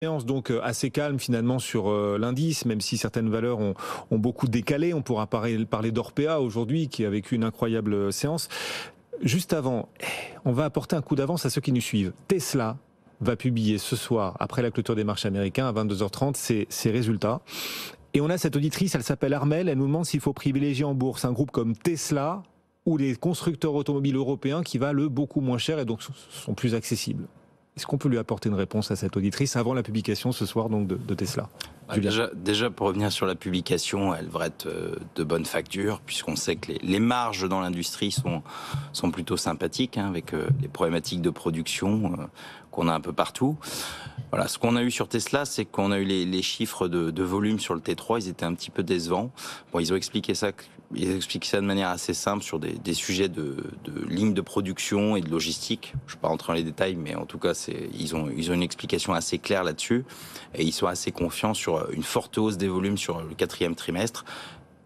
Donc assez calme finalement sur l'indice, même si certaines valeurs ont beaucoup décalé. On pourra parler d'Orpea aujourd'hui qui a vécu une incroyable séance. Juste avant, on va apporter un coup d'avance à ceux qui nous suivent. Tesla va publier ce soir, après la clôture des marchés américains à 22h30, ses résultats. Et on a cette auditrice, elle s'appelle Armelle, elle nous demande s'il faut privilégier en bourse un groupe comme Tesla ou les constructeurs automobiles européens qui valent beaucoup moins cher et donc sont plus accessibles. Est-ce qu'on peut lui apporter une réponse à cette auditrice avant la publication ce soir donc de Tesla? Déjà, pour revenir sur la publication, elle devrait être de bonne facture, puisqu'on sait que les marges dans l'industrie sont plutôt sympathiques, avec les problématiques de production qu'on a un peu partout. Voilà, ce qu'on a eu sur Tesla, c'est qu'on a eu les chiffres de volume sur le T3, ils étaient un petit peu décevants. Bon, ils ont expliqué ça de manière assez simple sur des sujets de lignes de production et de logistique. Je ne vais pas rentrer dans les détails, mais en tout cas, ils ont une explication assez claire là-dessus. Et ils sont assez confiants sur une forte hausse des volumes sur le 4e trimestre,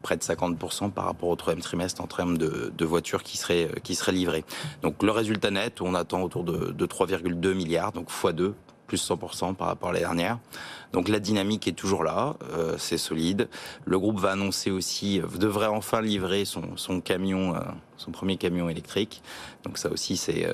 près de 50% par rapport au 3e trimestre en termes de voitures qui seraient livrées. Donc le résultat net, on attend autour de 3,2 milliards, donc x2, plus 100% par rapport à l'année dernière. Donc la dynamique est toujours là, c'est solide. Le groupe va annoncer aussi, devrait enfin livrer son camion, son premier camion électrique. Donc ça aussi c'est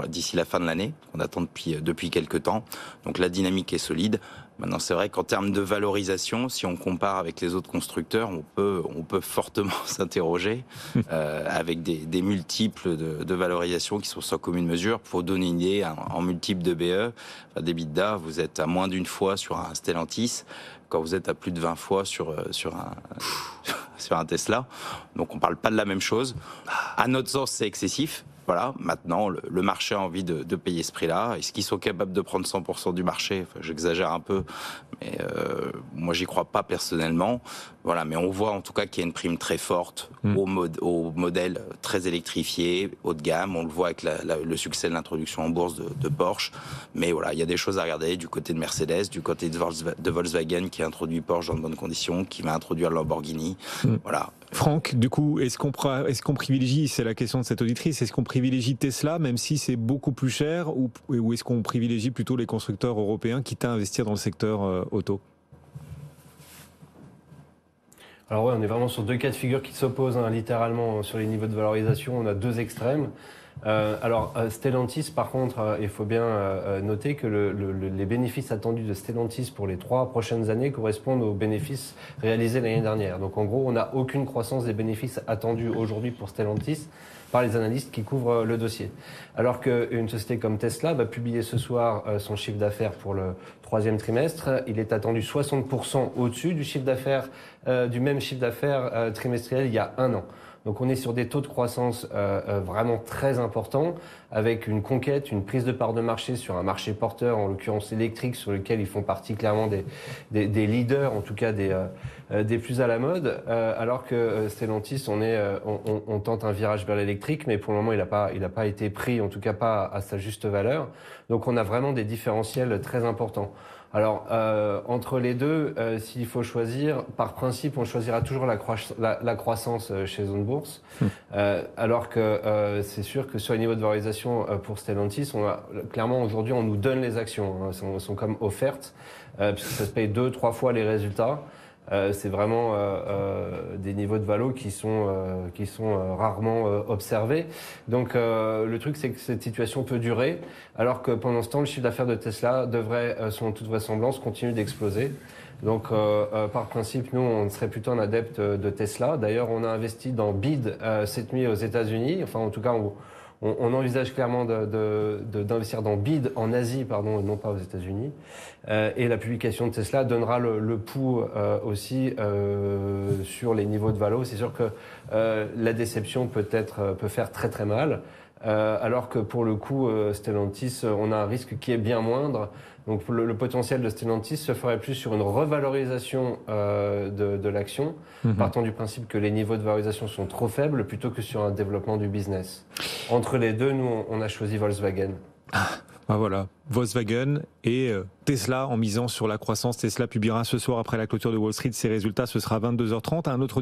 d'ici la fin de l'année, qu'on attend depuis quelques temps. Donc la dynamique est solide. Maintenant, c'est vrai qu'en termes de valorisation, si on compare avec les autres constructeurs, on peut fortement s'interroger avec des multiples de valorisation qui sont sans commune mesure. Pour donner une idée, en multiple de BE, d'EBITDA, vous êtes à moins d'une fois sur un Stellantis, quand vous êtes à plus de 20 fois sur un Tesla. Donc on parle pas de la même chose. À notre sens, c'est excessif. Voilà, maintenant, le marché a envie de payer ce prix-là. Est-ce qu'ils sont capables de prendre 100% du marché? Enfin, j'exagère un peu, mais moi, j'y crois pas personnellement. Voilà, mais on voit en tout cas qu'il y a une prime très forte au modèle très électrifié, haut de gamme. On le voit avec le succès de l'introduction en bourse de Porsche. Mais voilà, il y a des choses à regarder du côté de Mercedes, du côté de Volkswagen qui a introduit Porsche dans de bonnes conditions, qui va introduire Lamborghini. Voilà. Franck, du coup, est-ce qu'on privilégie, c'est la question de cette auditrice, est-ce qu'on privilégie Tesla même si c'est beaucoup plus cher ou est-ce qu'on privilégie plutôt les constructeurs européens quitte à investir dans le secteur auto? Alors ouais, on est vraiment sur deux cas de figure qui s'opposent, littéralement, sur les niveaux de valorisation. On a deux extrêmes. Stellantis, par contre, il faut bien noter que les bénéfices attendus de Stellantis pour les 3 prochaines années correspondent aux bénéfices réalisés l'année dernière. Donc en gros, on n'a aucune croissance des bénéfices attendus aujourd'hui pour Stellantis par les analystes qui couvrent le dossier. Alors qu'une société comme Tesla va publier ce soir son chiffre d'affaires pour le 3e trimestre. Il est attendu 60% au-dessus du chiffre d'affaires, du même chiffre d'affaires trimestriel il y a 1 an. Donc on est sur des taux de croissance vraiment très importants, avec une conquête, une prise de part de marché sur un marché porteur, en l'occurrence électrique, sur lequel ils font partie clairement des leaders, en tout cas des plus à la mode, alors que Stellantis, on tente un virage vers l'électrique, mais pour le moment il n'a pas été pris, en tout cas pas à sa juste valeur. Donc on a vraiment des différentiels très importants. Alors, entre les deux, s'il faut choisir, par principe, on choisira toujours la croissance chez Zone Bourse. Alors que c'est sûr que sur les niveaux de valorisation pour Stellantis, clairement aujourd'hui, on nous donne les actions. Sont comme offertes, puisque ça se paye 2-3 fois les résultats. C'est vraiment des niveaux de valo qui sont rarement observés. Donc le truc, c'est que cette situation peut durer, alors que pendant ce temps, le chiffre d'affaires de Tesla devrait, selon toute vraisemblance, continuer d'exploser. Donc par principe, nous, on serait plutôt un adepte de Tesla. D'ailleurs, on a investi dans BID cette nuit aux États-Unis. Enfin, en tout cas, on envisage clairement d'investir dans BID en Asie, pardon, non pas aux États-Unis. Et la publication de Tesla donnera le pouls aussi sur les niveaux de valo. C'est sûr que la déception peut faire très très mal. Alors que pour le coup, Stellantis, on a un risque qui est bien moindre. Donc le potentiel de Stellantis se ferait plus sur une revalorisation de l'action, partant du principe que les niveaux de valorisation sont trop faibles, plutôt que sur un développement du business. Entre les deux, nous, on a choisi Volkswagen. Voilà, Volkswagen et Tesla en misant sur la croissance. Tesla publiera ce soir après la clôture de Wall Street ses résultats, ce sera 22h30. Un autre